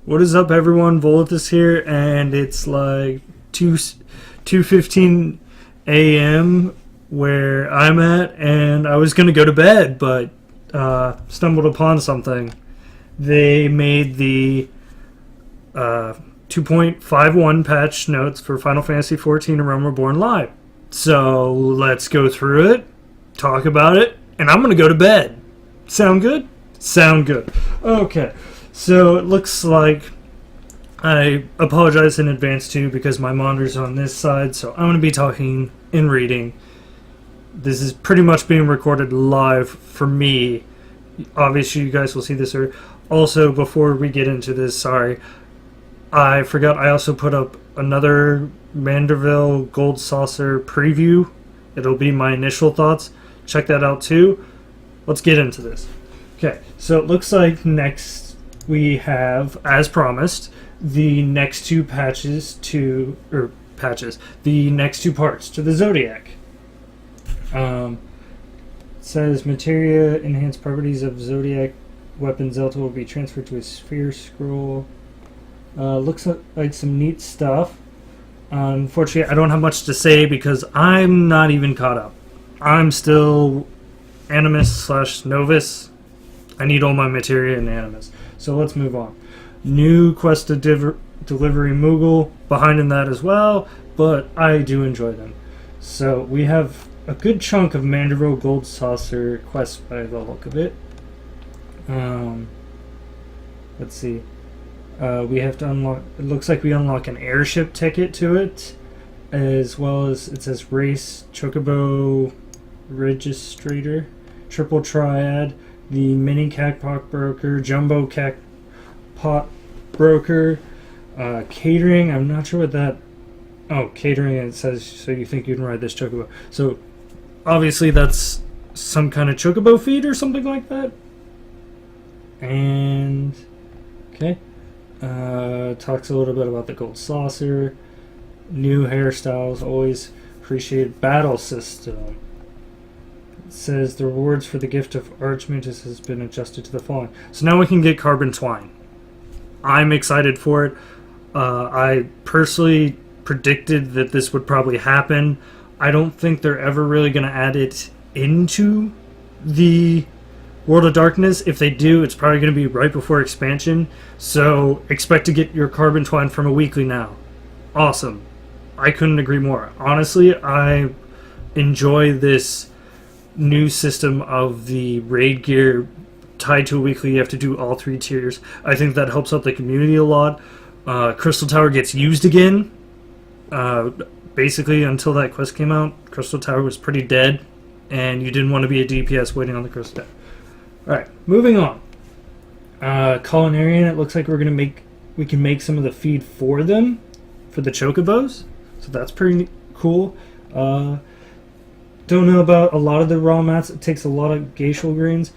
What is up, everyone? Volathis here, and it's like 2:15 a.m. where I'm at, and I was gonna go to bed, but stumbled upon something. They made the 2.51 patch notes for Final Fantasy XIV: A Realm Reborn Live. So let's go through it, talk about it, and I'm gonna go to bed. Sound good? Sound good. Okay. So it looks like, I apologize in advance too because my monitor's on this side, so I'm going to be talking and reading. This is pretty much being recorded live for me. Obviously you guys will see this. Also, before we get into this, sorry, I forgot I also put up another Manderville Gold Saucer preview. It'll be my initial thoughts. Check that out too. Let's get into this. Okay, so it looks like next we have, as promised, the next two the next two parts to the Zodiac. It says materia enhanced properties of Zodiac weapon Zelta will be transferred to a sphere scroll. Looks like some neat stuff. Unfortunately, I don't have much to say because I'm not even caught up. I'm still Animus/Novice. I need all my materia in Animus. So let's move on. New quest delivery Moogle behind in that as well, but I do enjoy them. So we have a good chunk of Manderville Gold Saucer quests by the look of it. Let's see. We have to unlock. It looks like we unlock an airship ticket to it, as well as it says race Chocobo Registrator, Triple Triad, the Mini Cacpot Broker, Jumbo Cacpot Broker, catering. I'm not sure what that. Oh, catering. It says so you think you can ride this chocobo. So obviously that's some kind of chocobo feed or something like that. And okay, talks a little bit about the gold saucer, new hairstyles. Always appreciate battle system. It says the rewards for the gift of Archmagus has been adjusted to the following. So now we can get Carbon Twine. I'm excited for it. I personally predicted that this would probably happen. I don't think they're ever really going to add it into the World of Darkness. If they do, it's probably going to be right before expansion. So expect to get your Carbon Twine from a weekly now. Awesome. I couldn't agree more. Honestly, I enjoy this new system of the raid gear tied to a weekly. You have to do all three tiers. I think that helps out the community a lot. Crystal Tower gets used again. Basically, until that quest came out, Crystal Tower was pretty dead, and you didn't want to be a DPS waiting on the Crystal Tower. Alright, moving on. Culinarian, it looks like we can make some of the feed for them, for the Chocobos. So that's pretty cool. Don't know about a lot of the raw mats. It takes a lot of glacial grains.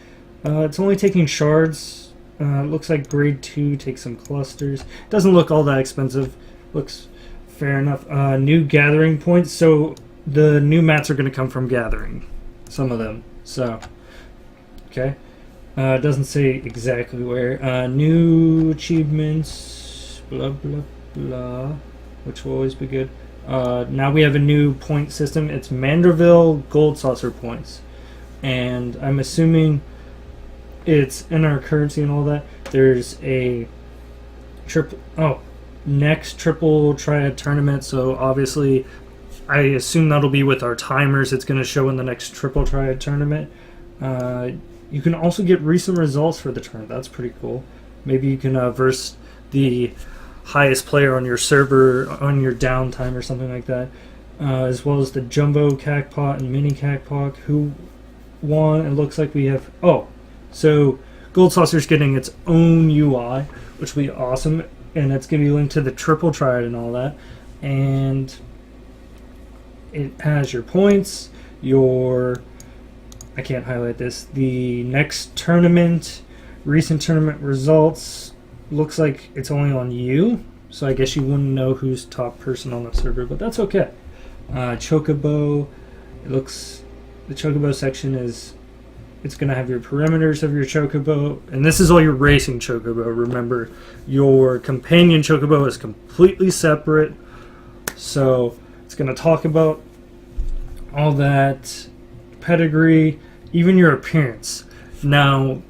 It's only taking shards. Looks like grade 2 takes some clusters. Doesn't look all that expensive. Looks fair enough. New gathering points. So the new mats are going to come from gathering. Some of them. So, okay. It doesn't say exactly where. New achievements. Blah, blah, blah. Which will always be good. Now we have a new point system. It's Manderville Gold Saucer points, and I'm assuming it's in our currency and all that. There's a next triple triad tournament, so obviously I assume that'll be with our timers. It's going to show in the next triple triad tournament. You can also get recent results for the tournament. That's pretty cool. Maybe you can verse the highest player on your server on your downtime or something like that, as well as the Jumbo Cacpot and Mini Cacpot who won. It looks like we have so Gold Saucer's getting its own UI, which will be awesome, and it's going to be linked to the Triple Triad and all that, and it has your points, I can't highlight this, the next tournament, recent tournament results. Looks like it's only on you, so I guess you wouldn't know who's top person on the server, but that's okay. Chocobo, it looks, the Chocobo section is It's going to have your perimeters of your chocobo, and this is all your racing chocobo. Remember, your companion chocobo is completely separate, so it's going to talk about all that, pedigree, even your appearance. Now,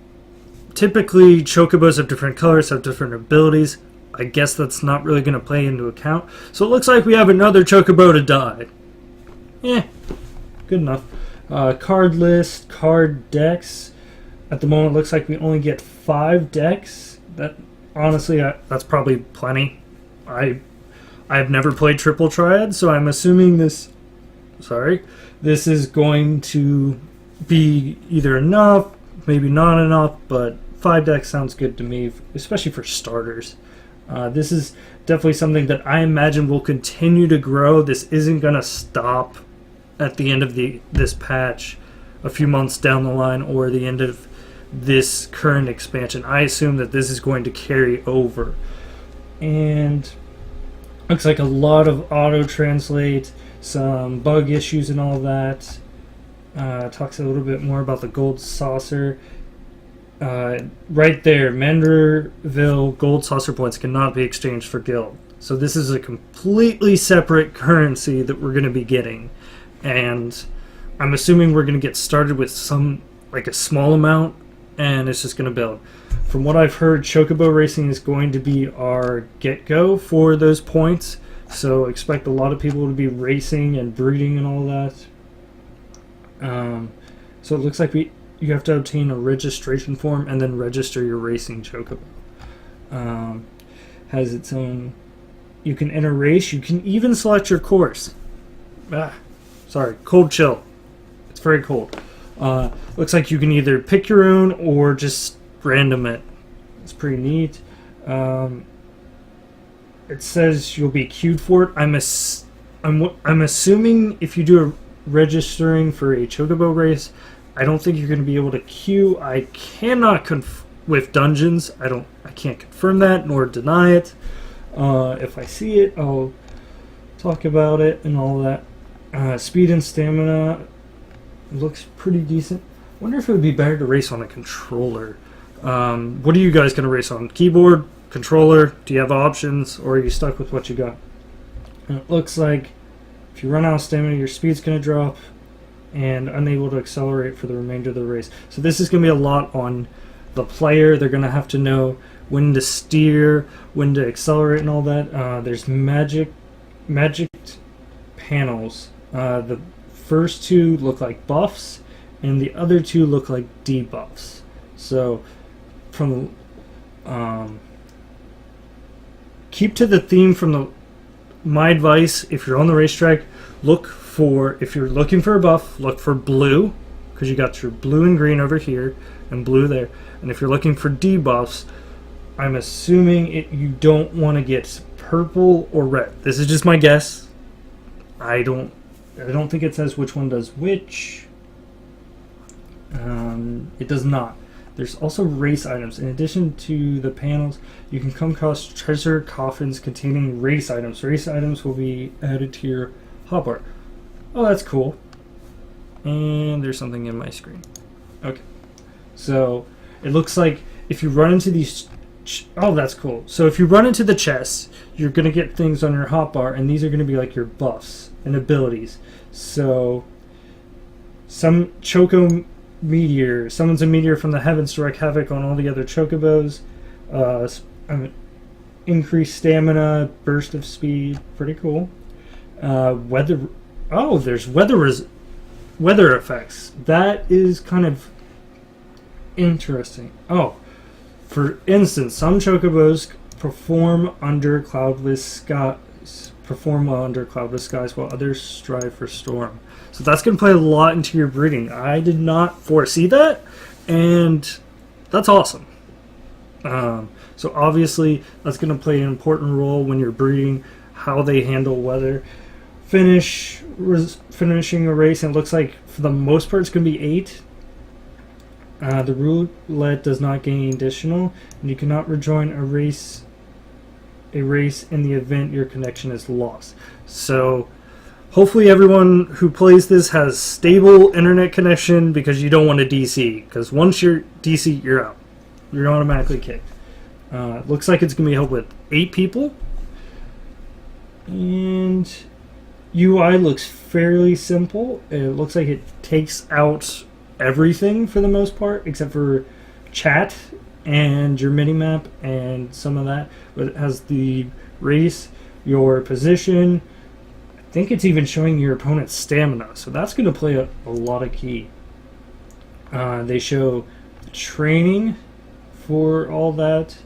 typically chocobos have different colors, have different abilities. I guess that's not really going to play into account. So it looks like we have another chocobo to die. Good enough. Card list, card decks. At the moment, it looks like we only get 5 decks. That honestly, that's probably plenty. I've never played Triple Triad, so I'm assuming this is going to be either enough, maybe not enough, but 5 decks sounds good to me, especially for starters. This is definitely something that I imagine will continue to grow. This isn't going to stop at the end of this patch a few months down the line or the end of this current expansion. I assume that this is going to carry over. And looks like a lot of auto-translate, some bug issues and all that. Talks a little bit more about the gold saucer. Right there, Manderville gold saucer points cannot be exchanged for guild. So this is a completely separate currency that we're going to be getting. And I'm assuming we're going to get started with a small amount, and it's just going to build. From what I've heard, Chocobo Racing is going to be our get-go for those points. So expect a lot of people to be racing and breeding and all that. So it looks like you have to obtain a registration form and then register your racing chocobo. Has its own... You can enter race. You can even select your course. Cold chill. It's very cold. Looks like you can either pick your own or just random it. It's pretty neat. It says you'll be queued for it. I'm assuming if you do a registering for a chocobo race, I don't think you're going to be able to queue. I cannot with dungeons. I can't confirm that nor deny it. If I see it, I'll talk about it and all that. Speed and stamina looks pretty decent. Wonder if it would be better to race on a controller. What are you guys going to race on? Keyboard? Controller? Do you have options? Or are you stuck with what you got? And it looks like if you run out of stamina, your speed's going to drop and unable to accelerate for the remainder of the race. So this is going to be a lot on the player. They're going to have to know when to steer, when to accelerate and all that. There's magic panels. The first 2 look like buffs and the other 2 look like debuffs. So from keep to the theme from my advice. If you're on the racetrack, if you're looking for a buff, look for blue, because you got your blue and green over here and blue there. And if you're looking for debuffs, I'm assuming you don't want to get purple or red. This is just my guess. I don't think it says which one does which. It does not. There's also race items. In addition to the panels, you can come across treasure coffins containing race items. Race items will be added to your hotbar. Oh, that's cool. And there's something in my screen. Okay. So it looks like if you run into these... Oh, that's cool. So if you run into the chests, you're going to get things on your hotbar, and these are going to be like your buffs and abilities. So some Choco Meteor summons a meteor from the heavens to wreak havoc on all the other chocobos. Increased stamina, burst of speed, pretty cool. Weather. Oh, there's weather effects. That is kind of interesting. Oh, for instance, some chocobos perform under cloudless skies. Perform well under cloudless skies, while others strive for storm. So that's going to play a lot into your breeding. I did not foresee that, and that's awesome. So obviously, that's going to play an important role when you're breeding, how they handle weather. Finishing a race, and it looks like for the most part it's going to be 8. The roulette does not gain additional, and you cannot rejoin a race in the event your connection is lost. So Hopefully everyone who plays this has stable internet connection, because you don't want to DC. Because once you're DC, you're out. You're automatically kicked. Looks like it's going to be held with 8 people. And UI looks fairly simple. It looks like it takes out everything for the most part, except for chat and your minimap and some of that. But it has the race, your position. I think it's even showing your opponent's stamina. So that's going to play a lot of key. They show training for all that,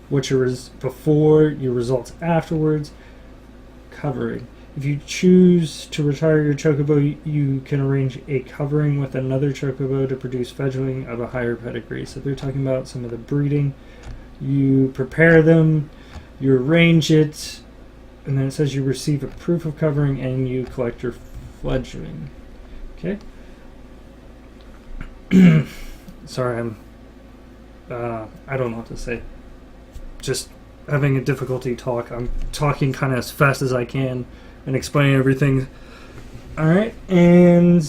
what your before, your results afterwards, covering. If you choose to retire your chocobo, you can arrange a covering with another chocobo to produce fledgling of a higher pedigree. So they're talking about some of the breeding. You prepare them, you arrange it, and then it says you receive a proof of covering and you collect your fledgling. Okay. Sorry, I don't know what to say. Just having a difficulty talk. I'm talking kind of as fast as I can and explaining everything. Alright, and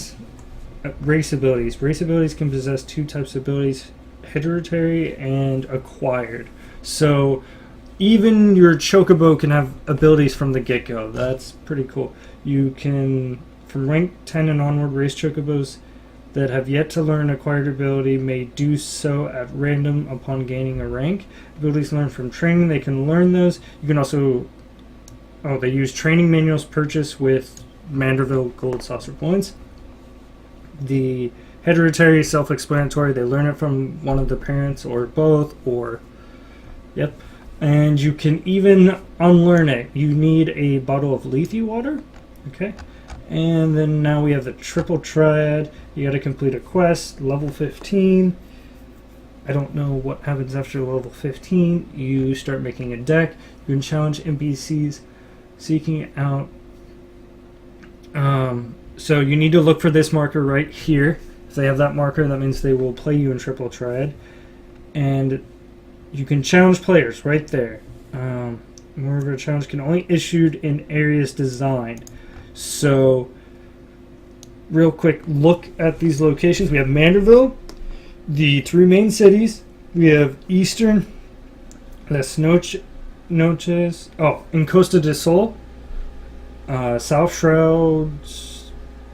race abilities. Race abilities can possess 2 types of abilities, hereditary and acquired. So even your chocobo can have abilities from the get-go. That's pretty cool. You can, from rank 10 and onward, race chocobos that have yet to learn acquired ability may do so at random upon gaining a rank. Abilities learned from training, they can learn those. You can also, they use training manuals purchased with Manderville Gold Saucer points. The hereditary, self-explanatory, they learn it from one of the parents or both, or, yep. And you can even unlearn it. You need a bottle of Lethe water, okay? And then now we have the triple triad. You got to complete a quest, level 15. I don't know what happens after level 15. You start making a deck. You can challenge NPCs seeking out. So you need to look for this marker right here. If they have that marker, that means they will play you in triple triad. And you can challenge players right there. More of a challenge can only issued in areas designed. So, real quick look at these locations. We have Manderville, the 3 main cities. We have Eastern, Las Noches, in Costa del Sol, South Shrouds,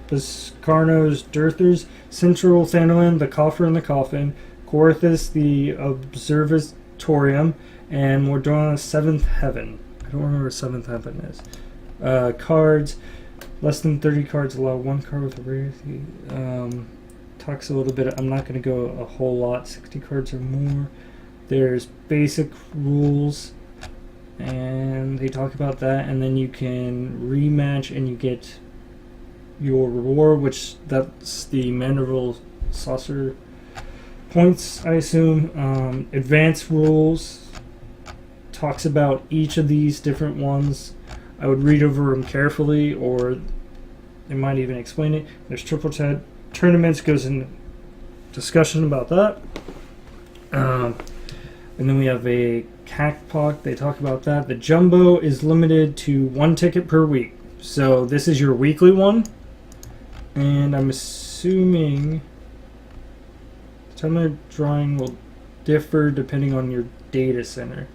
Biscarnos, Dirthers, Central Thanalan, the Coffer and the Coffin, Volathis, the Observatorium, and Mordona, 7th Heaven. I don't remember what 7th Heaven is. Cards. Less than 30 cards allow 1 card with a rarity. Talks a little bit. I'm not going to go a whole lot. 60 cards or more. There's basic rules, and they talk about that. And then you can rematch, and you get your reward, which that's the Manderville Saucer points, I assume. Advanced rules talks about each of these different ones. I would read over them carefully, or they might even explain it. There's triple tournaments, goes into discussion about that. And then we have a Cacpoc, they talk about that. The Jumbo is limited to 1 ticket per week. So this is your weekly one. And I'm assuming the time of drawing will differ depending on your data center.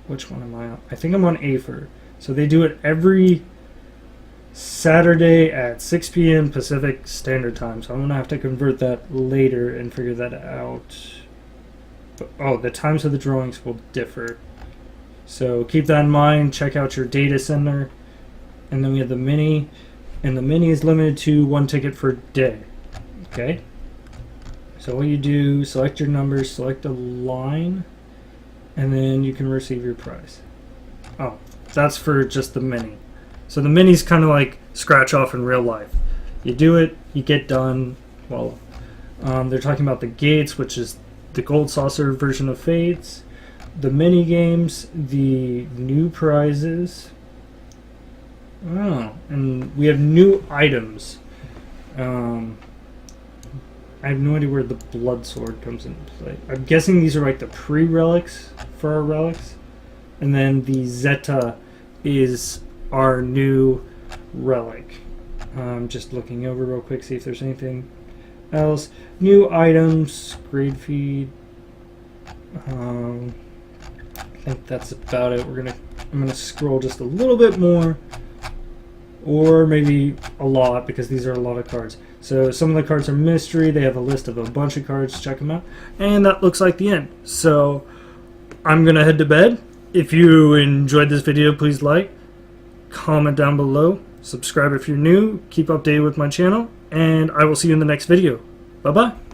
Which one am I on? I think I'm on AFER. So they do it every Saturday at 6 p.m. Pacific Standard Time. So I'm going to have to convert that later and figure that out. But, the times of the drawings will differ. So keep that in mind. Check out your data center. And then we have the mini. And the mini is limited to 1 ticket per day. Okay? So what you do, select your numbers, select a line, and then you can receive your prize. That's for just the mini. So the mini's kind of like scratch off in real life. You do it, you get done. Well, they're talking about the gates, which is the gold saucer version of Fates, the mini games, the new prizes. And we have new items. I have no idea where the blood sword comes into play. I'm guessing these are like the pre-relics for our relics. And then the Zeta is our new relic. Just looking over real quick, see if there's anything else. New items, grade feed. I think that's about it. I'm gonna scroll just a little bit more, or maybe a lot, because these are a lot of cards. So some of the cards are mystery. They have a list of a bunch of cards. Check them out. And that looks like the end. So I'm gonna head to bed. If you enjoyed this video, please like, comment down below, subscribe if you're new, keep updated with my channel, and I will see you in the next video. Bye bye.